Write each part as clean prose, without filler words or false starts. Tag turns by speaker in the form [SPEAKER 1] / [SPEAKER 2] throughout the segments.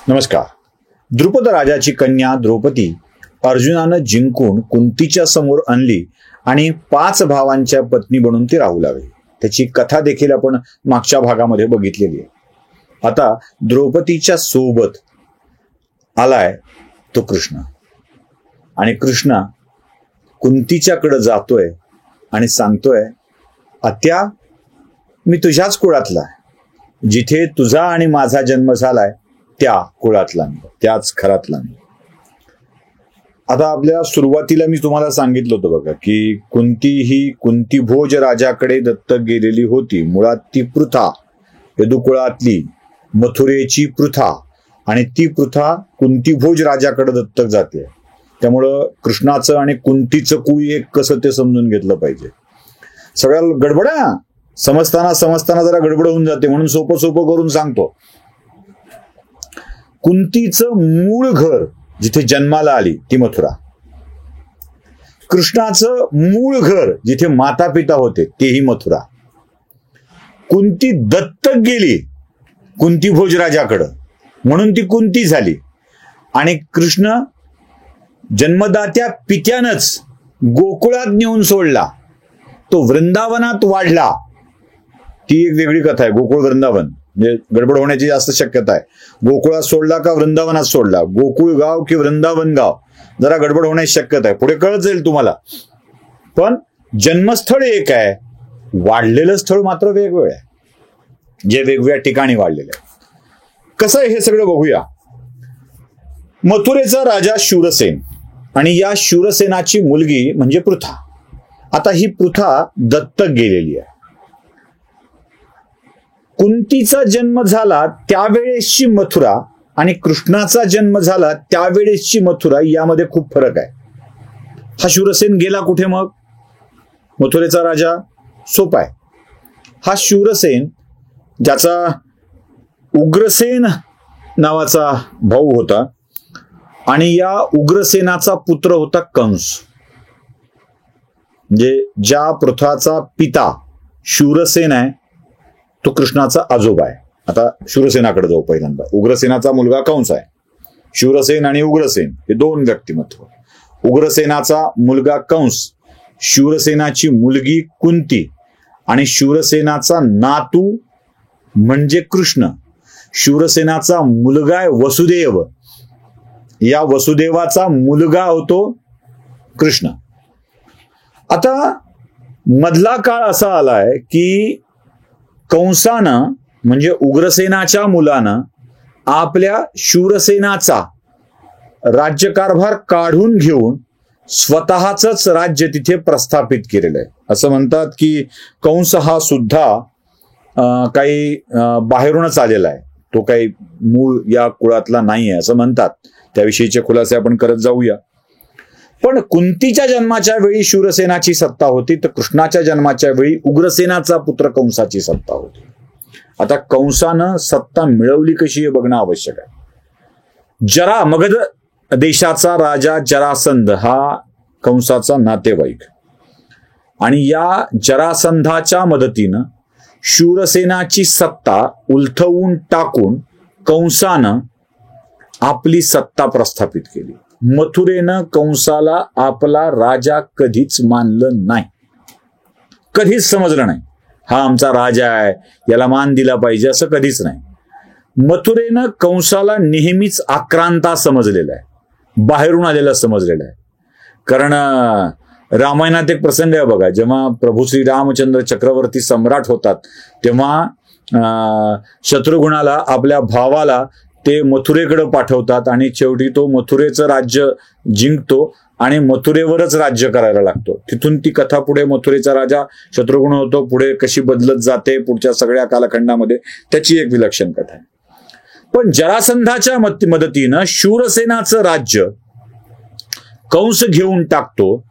[SPEAKER 1] नमस्कार. द्रुपद राजाची कन्या द्रौपदी अर्जुनानं जिंकून कुंतीच्या समोर आणली आणि 5 भावांच्या पत्नी बनून ती राहू लागली. त्याची कथा देखील आपण मागच्या भागामध्ये बघितलेली आहे. आता द्रौपदीच्या सोबत आलाय तो कृष्ण आणि कृष्ण कुंतीच्याकडे जातोय आणि सांगतोय, आत्या, मी तुझ्याच कुळातला आहे. जिथे तुझा आणि माझा जन्म झालाय त्या कुळातला मी, त्याच घरातला मी. आता आपल्या सुरुवातीला मी तुम्हाला सांगितलं होतं बघा की कुंती ही कुंतीभोज राजाकडे दत्तक गेलेली होती. मुळात ती पृथा यदुकुळातली मथुरेची पृथा आणि ती पृथा कुंतीभोज राजाकडे दत्तक जाते. त्यामुळं कृष्णाचं आणि कुंतीचं कुळ एक कसं ते समजून घेतलं पाहिजे. सगळ्या गडबडा समजताना जरा गडबड होऊन जाते, म्हणून सोपं करून सांगतो. कुंतीचं मूळ घर जिथे जन्माला आली ती मथुरा. कृष्णाचं मूळ घर जिथे माता पिता होते तेही मथुरा. कुंती दत्तक गेली कुंतीभोज राजाकडं म्हणून ती कुंती झाली आणि कृष्ण जन्मदात्या पित्यानंच गोकुळात नेऊन सोडला, तो वृंदावनात वाढला. ती एक वेगळी कथा आहे. गोकुळ वृंदावन म्हणजे गडबड होण्याची जास्त शक्यता आहे. गोकुळात सोडला का वृंदावनात सोडला, गोकुळ गाव की वृंदावन गाव, जरा गडबड होण्याची शक्यता आहे. पुढे कळत जाईल तुम्हाला. पण जन्मस्थळ एक आहे, वाढलेलं स्थळ मात्र वेगवेगळं आहे, जे वेगवेगळ्या ठिकाणी वाढलेलं आहे. कसं आहे हे सगळं बघूया. मथुरेचा राजा शूरसेन आणि या शूरसेनाची मुलगी म्हणजे पृथा. आता ही पृथा दत्तक गेलेली आहे. कुंतीचा जन्म झाला त्यावेळेसची मथुरा आणि कृष्णाचा जन्म झाला त्यावेळेसची मथुरा यामध्ये खूप फरक आहे. हा शूरसेन गेला कुठे मग? मथुरेचा राजा सोपा आहे. हा शूरसेन ज्याचा उग्रसेन नावाचा भाऊ होता आणि या उग्रसेनाचा पुत्र होता कंस. म्हणजे ज्या पृथ्वाचा पिता शूरसेन आहे तो कृष्णाचा आजोबा आहे. आता शूरसेनाकडे जाऊ पहिल्यांदा. उग्रसेनाचा मुलगा कंस आहे. शूरसेन आणि उग्रसेन हे 2 व्यक्तिमत्व. उग्रसेनाचा मुलगा कंस, शूरसेनाची मुलगी कुंती आणि शूरसेनाचा नातू म्हणजे कृष्ण. शूरसेनाचा मुलगा आहे वसुदेव. या वसुदेवाचा मुलगा होतो कृष्ण. आता मधला काळ असा आलाय की कंसानं म्हणजे उग्रसेनाच्या मुलानं आपल्या शूरसेनाचा राज्यकारभार काढून घेऊन स्वतःच राज्य तिथे प्रस्थापित केलेलं आहे. असं म्हणतात की कंस हा सुद्धा काही बाहेरूनच आलेला आहे, तो काही मूळ या कुळातला नाही आहे असं म्हणतात. त्याविषयीचे खुलासे आपण करत जाऊया. पण कुंतीच्या जन्माच्या वेळी शूरसेनाची सत्ता होती, तर कृष्णाच्या जन्माच्या वेळी उग्रसेनाचा पुत्र कंसाची सत्ता होती. आता कंसानं सत्ता मिळवली कशी हे बघणं आवश्यक आहे. मगध देशाचा राजा जरासंध हा कंसाचा नातेवाईक आणि या जरासंधाच्या मदतीनं शूरसेनाची सत्ता उलथवून टाकून कंसानं आपली सत्ता प्रस्थापित केली. मथुरेनं कंसाला आपला राजा कधीच मानलं नाही, कधीच समजलं नाही हा आमचा राजा आहे, याला मान दिला पाहिजे, असं कधीच नाही. मथुरेनं कंसाला नेहमीच आक्रांता समजलेला आहे, बाहेरून आलेला समजलेला आहे. कारण रामायणात एक प्रसंग आहे बघा, जेव्हा प्रभू श्री रामचंद्र चक्रवर्ती सम्राट होतात तेव्हा शत्रुघ्नाला आपल्या भावाला ते मथुरेकडे पाठवतात आणि शेवटी तो मथुरेचं राज्य जिंकतो आणि मथुरेवरच राज्य करायला लागतो. तिथून ती कथा पुढे मथुरेचा राजा शत्रुघ्न होतो, पुढे कशी बदलत जाते पुढच्या सगळ्या कालखंडामध्ये, त्याची एक विलक्षण कथा आहे. पण जरासंधाच्या मदतीनं शूरसेनाचं राज्य कंस घेऊन टाकतो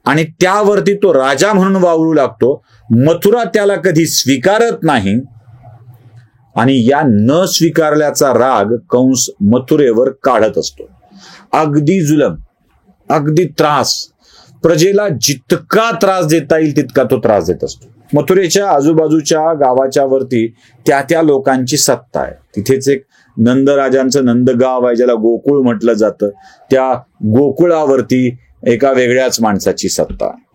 [SPEAKER 1] आणि त्यावरती तो राजा म्हणून वावरू लागतो. मथुरा त्याला कधी स्वीकारत नाही आणि या न स्वीकारल्याचा राग कंस मथुरेवर काढत असतो. अगदी जुलम, अगदी त्रास, प्रजेला जितका त्रास देता येईल तितका तो त्रास देत असतो. मथुरेच्या आजूबाजूच्या गावाच्या वरती त्या लोकांची सत्ता आहे. तिथेच एक नंदराजांचं नंदगाव आहे, ज्याला गोकुळ म्हटलं जातं, त्या गोकुळावरती एका वेगळ्याच माणसाची सत्ता आहे.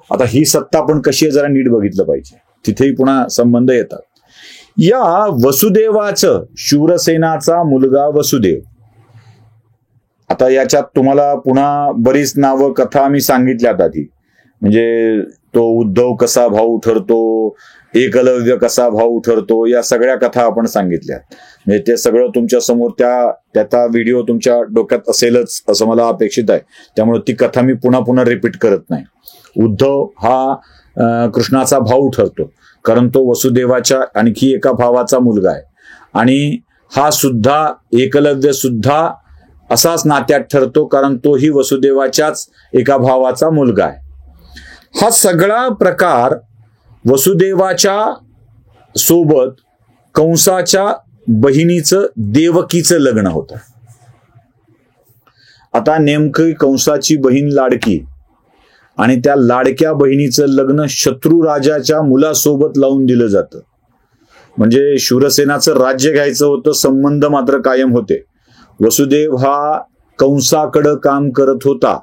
[SPEAKER 1] आता ही सत्ता पण कशी आहे जरा नीट बघितलं पाहिजे, तिथेही पुन्हा संबंध येतात. या वसुदेवाचं, शूरसेनाचा मुलगा वसुदेव, आता याच्यात तुम्हाला पुन्हा बरीच नावं, कथा मी सांगितल्यात आधी. म्हणजे तो उद्धव कसा भाऊ ठरतो, एकलव्य कसा भाऊ ठरतो, या सगळ्या कथा आपण सांगितल्यात. म्हणजे ते सगळं तुमच्या समोर त्याचा व्हिडिओ तुमच्या डोक्यात असेलच असं मला अपेक्षित आहे. त्यामुळे ती कथा मी पुन्हा पुन्हा रिपीट करत नाही. उद्धव हा कृष्णाचा भाऊ ठरतो, कारण तो वसुदेवाच्या आणखी एका भावाचा मुलगा आहे. आणि हा सुद्धा, एकलव्य सुद्धा असाच नात्यात ठरतो, कारण तोही वसुदेवाच्याच एका भावाचा मुलगा आहे. हा सगळा प्रकार वसुदेवाच्या सोबत कंसाच्या बहिणीचं, देवकीचं लग्न होतं. आता नेमकं कंसाची बहीण लाडकी, आणि त्या लाडक्या बहिणीचं लग्न शत्रुराजाच्या मुलासोबत लावून दिलं जातं. म्हणजे शूरसेनाचं राज्य घ्यायचं होतं, संबंध मात्र कायम होते. वसुदेव हा कंसाकडं काम करत होता.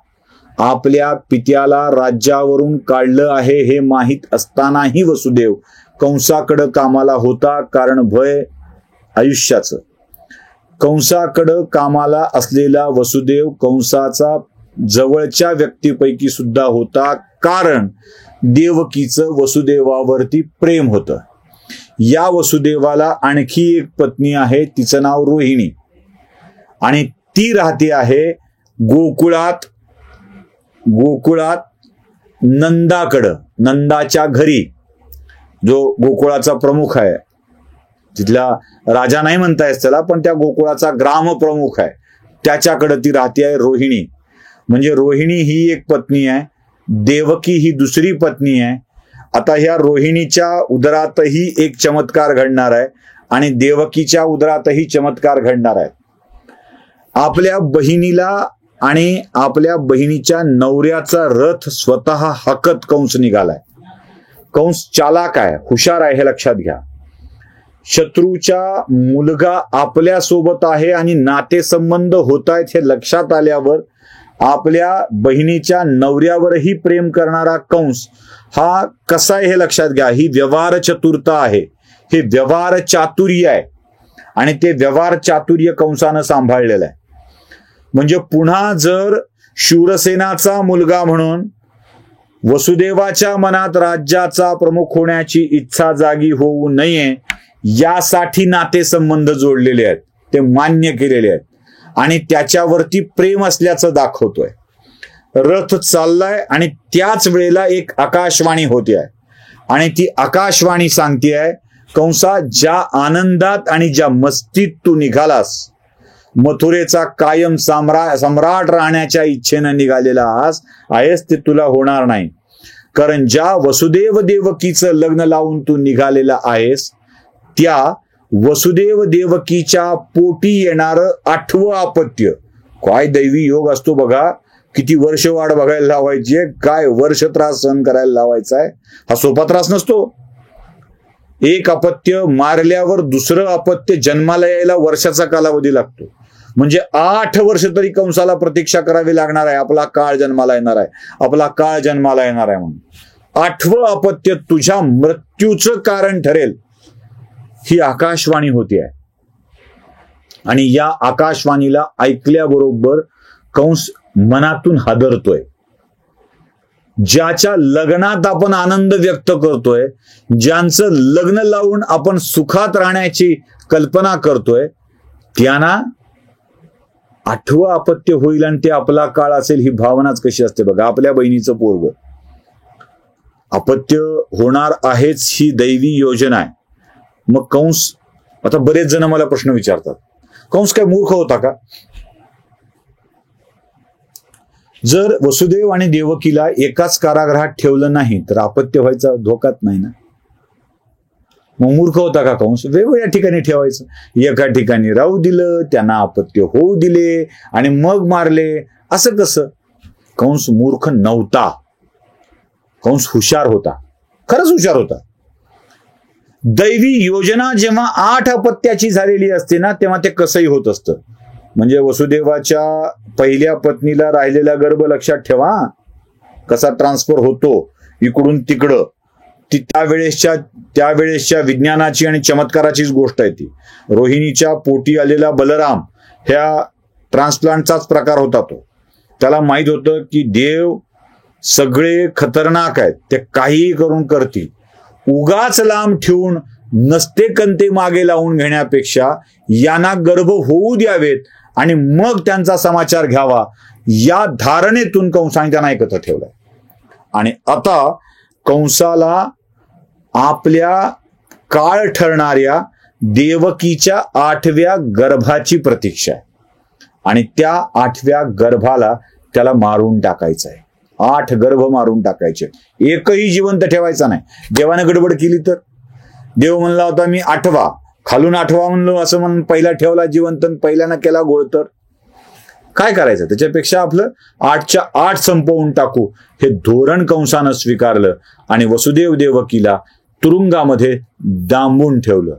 [SPEAKER 1] आपल्या पित्याला राज्यावरून काढलं आहे हे माहीत असतानाही वसुदेव कंसाकडं कामाला होता, कारण भय आयुष्याचं. कंसाकडं कामाला असलेला वसुदेव कंसाचा जवळच्या व्यक्तीपैकी सुद्धा होता, कारण देवकीचं वसुदेवावरती प्रेम होतं. या वसुदेवाला आणखी एक पत्नी आहे, तिचं नाव रोहिणी, आणि ती राहते आहे गोकुळात नंदाकडं, नंदाच्या घरी, जो गोकुळाचा प्रमुख आहे. तिथला राजा नाही म्हणता येत त्याला, पण त्या गोकुळाचा ग्रामप्रमुख आहे, त्याच्याकडे ती राहते आहे रोहिणी. म्हणजे रोहिणी ही एक पत्नी आहे, देवकी ही दुसरी पत्नी आहे. आता ह्या रोहिणीच्या उदरातही एक चमत्कार घडणार आहे, आणि देवकीच्या उदरातही चमत्कार घडणार आहे. आपल्या बहिणीला आणि आपल्या बहिणीच्या नवऱ्याचा रथ स्वतः हाकत कंस निघालाय. कंस चालाक आहे, हुशार आहे, हे लक्षात घ्या. शत्रूचा मुलगा आपल्या सोबत आहे आणि नातेसंबंध होत आहेत हे लक्षात आल्यावर आपल्या बहिणीच्या नवऱ्यावरही प्रेम करणारा कंस हा कसा आहे हे लक्षात घ्या. ही व्यवहार चतुरता आहे, हे व्यवहार चातुर्य आहे, आणि ते व्यवहार चातुर्य कंसानं सांभाळलेलं आहे. म्हणजे पुन्हा जर शूरसेनाचा मुलगा म्हणून वसुदेवाच्या मनात राज्याचा प्रमुख होण्याची इच्छा जागी होऊ नये, यासाठी नातेसंबंध जोडलेले आहेत, ते मान्य केलेले आहेत, आणि त्याच्यावरती प्रेम असल्याचं दाखवतोय. रथ चाललाय आणि त्याच वेळेला एक आकाशवाणी होते आहे, आणि ती आकाशवाणी सांगते आहे, कंसा, ज्या आनंदात आणि ज्या मस्तीत तू निघालास, मथुरेचा कायम सम्राट राहण्याच्या इच्छेनं निघालेला आहेस, ते तुला होणार नाही. कारण ज्या वसुदेव देवकीचं लग्न लावून तू निघालेला आहेस, त्या वसुदेव देवकीच्या पोटी येणारं 8वं अपत्य, काय दैवी योग असतो बघा. किती वर्ष वाट बघायला लावायची, काय वर्ष त्रास सहन करायला लावायचा आहे. हा सोपा त्रास नसतो. एक अपत्य मारल्यावर दुसरं अपत्य जन्माला यायला वर्षाचा कालावधी लागतो. म्हणजे 8 वर्ष तरी कंसाला प्रतीक्षा करावी लागणार आहे. आपला काळ जन्माला येणार आहे, आपला काळ जन्माला येणार आहे म्हणून. 8वं अपत्य तुझ्या मृत्यूचं कारण ठरेल, ही आकाशवाणी होती आहे. आणि या आकाशवाणीला ऐकल्याबरोबर कंस मनातून हादरतोय. ज्याच्या लग्नात आपण आनंद व्यक्त करतोय, ज्यांचं लग्न लावून आपण सुखात राहण्याची कल्पना करतोय, त्यांना 8वं अपत्य होईल आणि ते आपला काळ असेल, ही भावनाच कशी असते बघा. आपल्या बहिणीचं पोरग अपत्य होणार आहेच, ही दैवी योजना आहे. मग कंस, आता बरेच जण मला प्रश्न विचारतात, कंस काय मूर्ख होता का? जर वसुदेव आणि देवकीला एकाच कारागृहात ठेवलं नाही तर अपत्य व्हायचा धोकाच नाही ना. मग मूर्ख होता का कंस? वेगवेगळ्या ठिकाणी ठेवायचं, एका ठिकाणी राहू दिलं, त्यांना अपत्य होऊ दिले आणि मग मारले, असं कसं? कंस मूर्ख नव्हता, कंस हुशार होता, खरंच हुशार होता. दैवी योजना जेव्हा 8 अपत्याची झालेली असते ना, तेव्हा ते कसंही होत असतं. म्हणजे वसुदेवाच्या पहिल्या पत्नीला राहिलेला गर्भ लक्षात ठेवा, कसा ट्रान्सफर होतो इकडून तिकडं. ती त्यावेळेसच्या विज्ञानाची आणि चमत्काराचीच गोष्ट आहे ती. रोहिणीच्या पोटी आलेला बलराम ह्या ट्रान्सप्लांटचाच प्रकार होता तो. त्याला माहित होतं की देव सगळे खतरनाक आहेत, ते काहीही करून करतील. उगाच लांब ठेवून नसते कंते मागे लावून घेण्यापेक्षा यांना गर्भ होऊ द्यावेत आणि मग त्यांचा समाचार घ्यावा, या धारणेतून कंसाने त्यांना एकत्र ठेवलंय. आणि आता कंसाला आपल्या काळ ठरणाऱ्या देवकीच्या 8व्या गर्भाची प्रतीक्षा आहे. आणि त्या 8व्या गर्भाला त्याला मारून टाकायचं आहे. 8 गर्भ मारून टाकायचे, एकही जिवंत ठेवायचा नाही. देवाने गडबड केली तर, देव म्हणला होता मी 8वा, खालून 8वा म्हणलो असं म्हणून पहिला ठेवला जिवंत, पहिल्यानं केला गोळ, तर काय करायचं. त्याच्यापेक्षा आपलं 8च्या 8 संपवून टाकू, हे धोरण कंसानं स्वीकारलं आणि वसुदेव देवकीला तुरुंगामध्ये डांबून ठेवलं.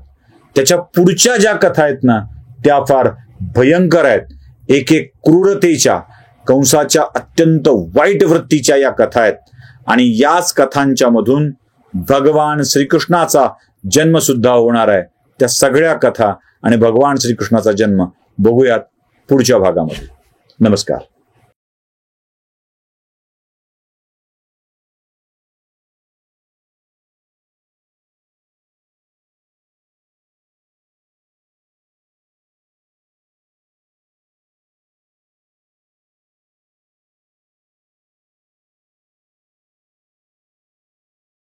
[SPEAKER 1] त्याच्या पुढच्या ज्या कथा आहेत ना, त्या फार भयंकर आहेत. एक एक क्रूरतेच्या, कंसाच्या अत्यंत वाईट वृत्तीच्या या कथा आहेत. आणि याच कथांच्या मधून भगवान श्रीकृष्णाचा जन्म सुद्धा होणार आहे. त्या सगळ्या कथा आणि भगवान श्रीकृष्णाचा जन्म बघूयात पुढच्या भागामध्ये. नमस्कार.